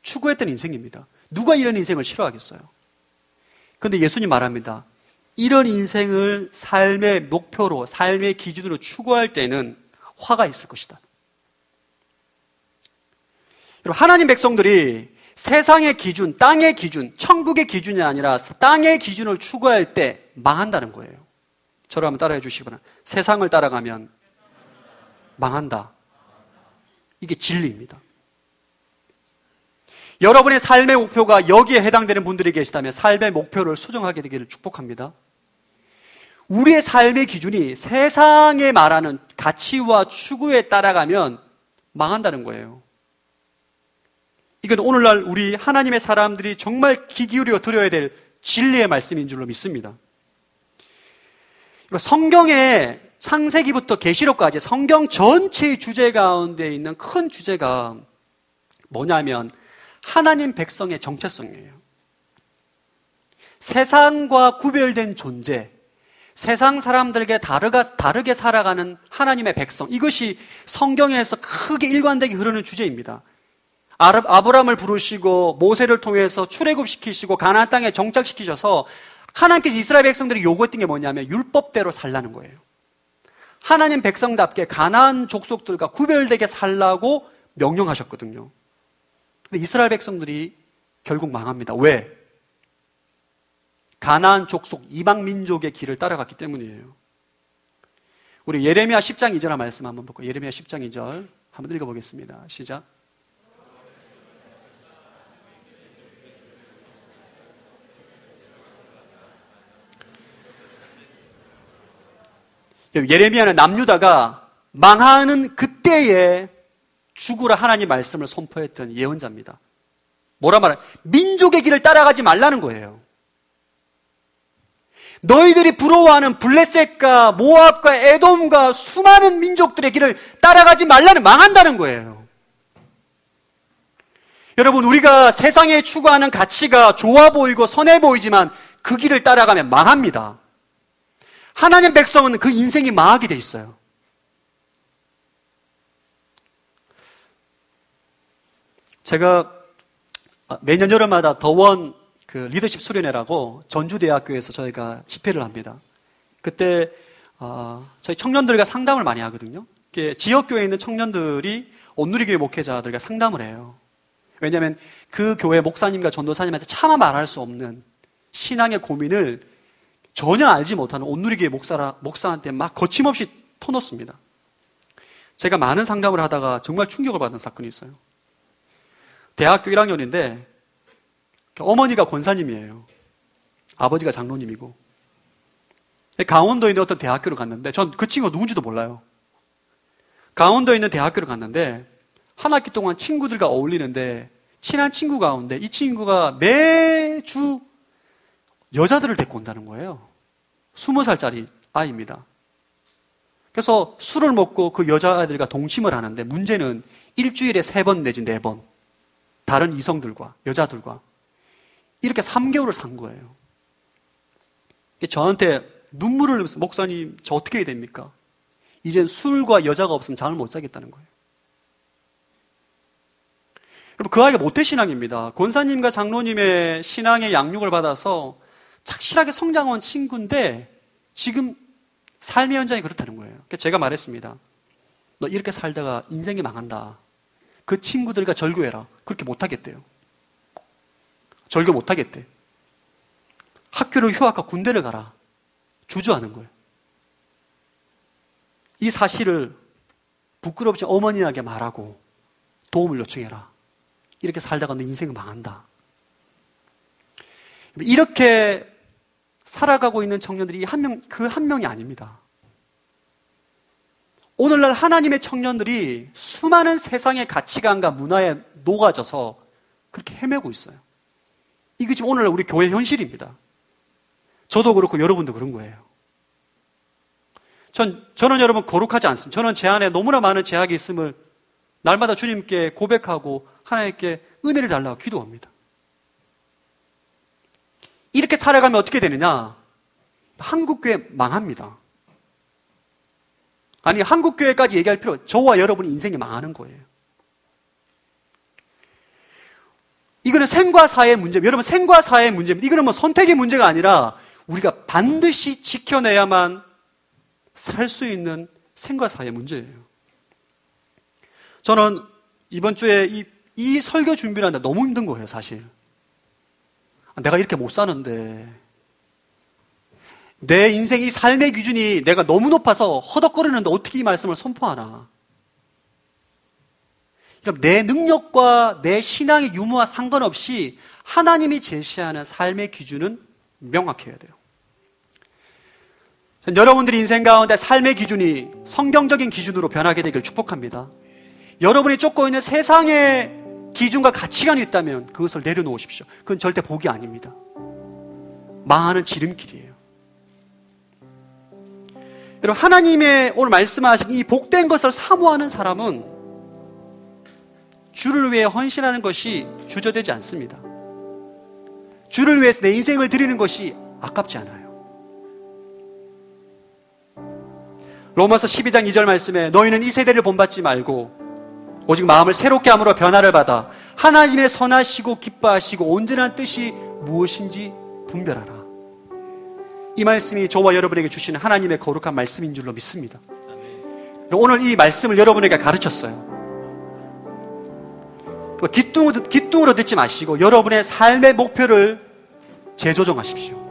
추구했던 인생입니다. 누가 이런 인생을 싫어하겠어요? 그런데 예수님 말합니다. 이런 인생을 삶의 목표로, 삶의 기준으로 추구할 때는 화가 있을 것이다. 여러분, 하나님 백성들이 세상의 기준, 땅의 기준, 천국의 기준이 아니라 땅의 기준을 추구할 때 망한다는 거예요. 저를 한번 따라해 주시기 바랍니다. 세상을 따라가면 망한다. 이게 진리입니다. 여러분의 삶의 목표가 여기에 해당되는 분들이 계시다면 삶의 목표를 수정하게 되기를 축복합니다. 우리의 삶의 기준이 세상에 말하는 가치와 추구에 따라가면 망한다는 거예요. 이건 오늘날 우리 하나님의 사람들이 정말 귀 기울여 들어야 될 진리의 말씀인 줄로 믿습니다. 성경의 창세기부터 계시록까지 성경 전체의 주제 가운데 있는 큰 주제가 뭐냐면 하나님 백성의 정체성이에요. 세상과 구별된 존재, 세상 사람들에게 다르게 살아가는 하나님의 백성, 이것이 성경에서 크게 일관되게 흐르는 주제입니다. 아브라함을 부르시고 모세를 통해서 출애굽시키시고 가나안 땅에 정착시키셔서 하나님께서 이스라엘 백성들이 요구했던 게 뭐냐면 율법대로 살라는 거예요. 하나님 백성답게 가나안 족속들과 구별되게 살라고 명령하셨거든요. 근데 이스라엘 백성들이 결국 망합니다. 왜? 가나안 족속 이방 민족의 길을 따라갔기 때문이에요. 우리 예레미야 10장 2절 말씀 한번 볼까요? 예레미야 10장 2절 한번 읽어보겠습니다. 시작. 예레미야는 남유다가 망하는 그때에 죽으라 하나님 말씀을 선포했던 예언자입니다. 뭐라 말해? 민족의 길을 따라가지 말라는 거예요. 너희들이 부러워하는 블레셋과 모압과 에돔과 수많은 민족들의 길을 따라가지 말라는, 망한다는 거예요. 여러분, 우리가 세상에 추구하는 가치가 좋아 보이고 선해 보이지만 그 길을 따라가면 망합니다. 하나님 백성은 그 인생이 망하게 돼 있어요. 제가 매년 여름마다 더원 리더십 수련회라고 전주대학교에서 저희가 집회를 합니다. 그때 저희 청년들과 상담을 많이 하거든요. 지역교회에 있는 청년들이 온누리교회 목회자들과 상담을 해요. 왜냐하면 그 교회 목사님과 전도사님한테 차마 말할 수 없는 신앙의 고민을 전혀 알지 못하는 온누리교회 목사한테 막 거침없이 터놓습니다. 제가 많은 상담을 하다가 정말 충격을 받은 사건이 있어요. 대학교 1학년인데 어머니가 권사님이에요. 아버지가 장로님이고. 강원도에 있는 어떤 대학교를 갔는데 전 그 친구가 누군지도 몰라요. 강원도에 있는 대학교를 갔는데 한 학기 동안 친구들과 어울리는데 친한 친구 가운데 이 친구가 매주 여자들을 데리고 온다는 거예요. 20살짜리 아이입니다. 그래서 술을 먹고 그 여자아이들과 동침을 하는데 문제는 일주일에 3번 내지 4번 다른 이성들과 여자들과 이렇게 3개월을 산 거예요. 저한테 눈물을 흘리면서 목사님 저 어떻게 해야 됩니까? 이젠 술과 여자가 없으면 잠을 못 자겠다는 거예요. 여러분, 그 아이가 모태신앙입니다. 권사님과 장로님의 신앙의 양육을 받아서 착실하게 성장한 친구인데 지금 삶의 현장이 그렇다는 거예요. 그래서 제가 말했습니다. 너 이렇게 살다가 인생이 망한다. 그 친구들과 절교해라. 그렇게 못하겠대요. 절교 못하겠대. 학교를 휴학하고 군대를 가라. 주저하는 거예요. 이 사실을 부끄럽지 어머니에게 말하고 도움을 요청해라. 이렇게 살다가 너 인생은 망한다. 이렇게 살아가고 있는 청년들이 그 한 명이 아닙니다. 오늘날 하나님의 청년들이 수많은 세상의 가치관과 문화에 녹아져서 그렇게 헤매고 있어요. 이게 지금 오늘날 우리 교회 현실입니다. 저도 그렇고 여러분도 그런 거예요. 저는 여러분 거룩하지 않습니다. 저는 제 안에 너무나 많은 죄악이 있음을 날마다 주님께 고백하고 하나님께 은혜를 달라고 기도합니다. 이렇게 살아가면 어떻게 되느냐? 한국교회 망합니다. 아니, 한국교회까지 얘기할 필요 없어요. 저와 여러분의 인생이 망하는 거예요. 이거는 생과 사의 문제입니다. 여러분, 생과 사의 문제입니다. 이거는 뭐 선택의 문제가 아니라 우리가 반드시 지켜내야만 살 수 있는 생과 사의 문제예요. 저는 이번 주에 이 설교 준비를 하는데 너무 힘든 거예요, 사실. 내가 이렇게 못 사는데 내 인생 이 삶의 기준이 내가 너무 높아서 허덕거리는데 어떻게 이 말씀을 선포하나. 그럼 내 능력과 내 신앙의 유무와 상관없이 하나님이 제시하는 삶의 기준은 명확해야 돼요. 여러분들이 인생 가운데 삶의 기준이 성경적인 기준으로 변하게 되길 축복합니다. 여러분이 쫓고 있는 세상의 기준과 가치관이 있다면 그것을 내려놓으십시오. 그건 절대 복이 아닙니다. 망하는 지름길이에요. 여러분, 하나님의 오늘 말씀하신 이 복된 것을 사모하는 사람은 주를 위해 헌신하는 것이 주저되지 않습니다. 주를 위해서 내 인생을 드리는 것이 아깝지 않아요. 로마서 12장 2절 말씀에 너희는 이 세대를 본받지 말고 오직 마음을 새롭게 함으로 변화를 받아 하나님의 선하시고 기뻐하시고 온전한 뜻이 무엇인지 분별하라. 이 말씀이 저와 여러분에게 주시는 하나님의 거룩한 말씀인 줄로 믿습니다. 오늘 이 말씀을 여러분에게 가르쳤어요. 기뚱으로 듣지 마시고 여러분의 삶의 목표를 재조정하십시오.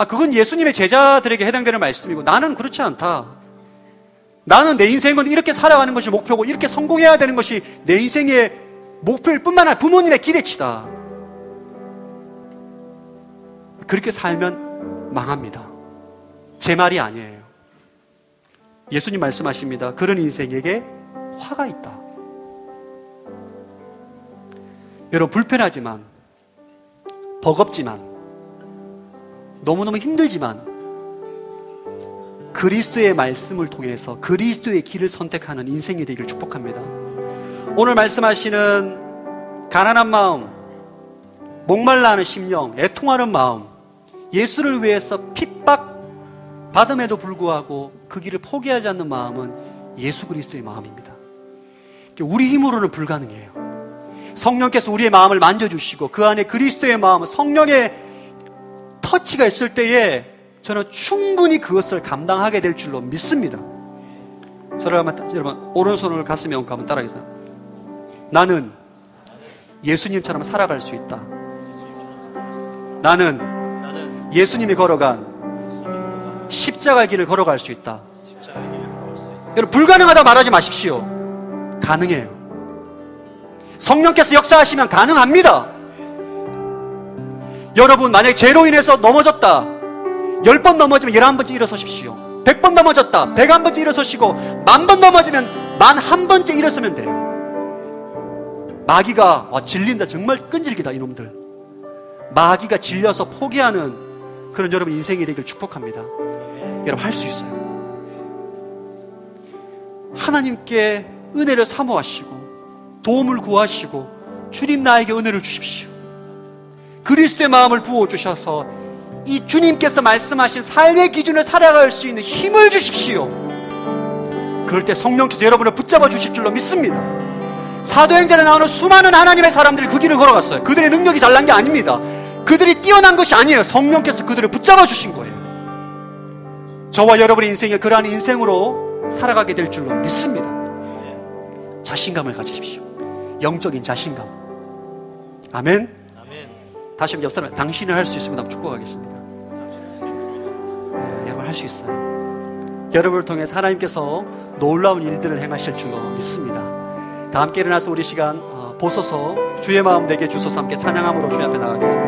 그건 예수님의 제자들에게 해당되는 말씀이고 나는 그렇지 않다. 나는 내 인생은 이렇게 살아가는 것이 목표고 이렇게 성공해야 되는 것이 내 인생의 목표일 뿐만 아니라 부모님의 기대치다. 그렇게 살면 망합니다. 제 말이 아니에요. 예수님 말씀하십니다. 그런 인생에게 화가 있다. 여러분, 불편하지만, 버겁지만, 너무너무 힘들지만 그리스도의 말씀을 통해서 그리스도의 길을 선택하는 인생이 되기를 축복합니다. 오늘 말씀하시는 가난한 마음, 목말라 하는 심령, 애통하는 마음, 예수를 위해서 핍박받음에도 불구하고 그 길을 포기하지 않는 마음은 예수 그리스도의 마음입니다. 우리 힘으로는 불가능해요. 성령께서 우리의 마음을 만져주시고 그 안에 그리스도의 마음, 성령의 터치가 있을 때에 저는 충분히 그것을 감당하게 될 줄로 믿습니다. 저를 한번, 여러분, 오른손을 가슴에 얹고 한번 따라하겠습니다. 나는 예수님처럼 살아갈 수 있다. 나는 예수님이 걸어간 십자가의 길을 걸어갈 수 있다. 여러분, 불가능하다 말하지 마십시오. 가능해요. 성령께서 역사하시면 가능합니다. 여러분, 만약에 죄로 인해서 넘어졌다. 10번 넘어지면 11번째 일어서십시오. 100번 넘어졌다. 101번째 일어서시고 10,000번 넘어지면 11,000번째 일어서면 돼요. 마귀가 질린다. 정말 끈질기다 이놈들. 마귀가 질려서 포기하는 그런 여러분 인생이 되길 축복합니다. 여러분, 할 수 있어요. 하나님께 은혜를 사모하시고 도움을 구하시고 주님 나에게 은혜를 주십시오. 그리스도의 마음을 부어주셔서 이 주님께서 말씀하신 삶의 기준을 살아갈 수 있는 힘을 주십시오. 그럴 때 성령께서 여러분을 붙잡아 주실 줄로 믿습니다. 사도행전에 나오는 수많은 하나님의 사람들이 그 길을 걸어갔어요. 그들의 능력이 잘난 게 아닙니다. 그들이 뛰어난 것이 아니에요. 성령께서 그들을 붙잡아 주신 거예요. 저와 여러분의 인생이 그러한 인생으로 살아가게 될 줄로 믿습니다. 자신감을 가지십시오. 영적인 자신감. 아멘. 다시 한번 옆 사람, 당신은 할 수 있으면 축복하겠습니다. 여러분, 할 수 있어요. 여러분을 통해 하나님께서 놀라운 일들을 행하실 줄로 믿습니다. 다 함께 일어나서 우리 시간 보소서 주의 마음 내게 주소서 함께 찬양함으로 주님 앞에 나가겠습니다.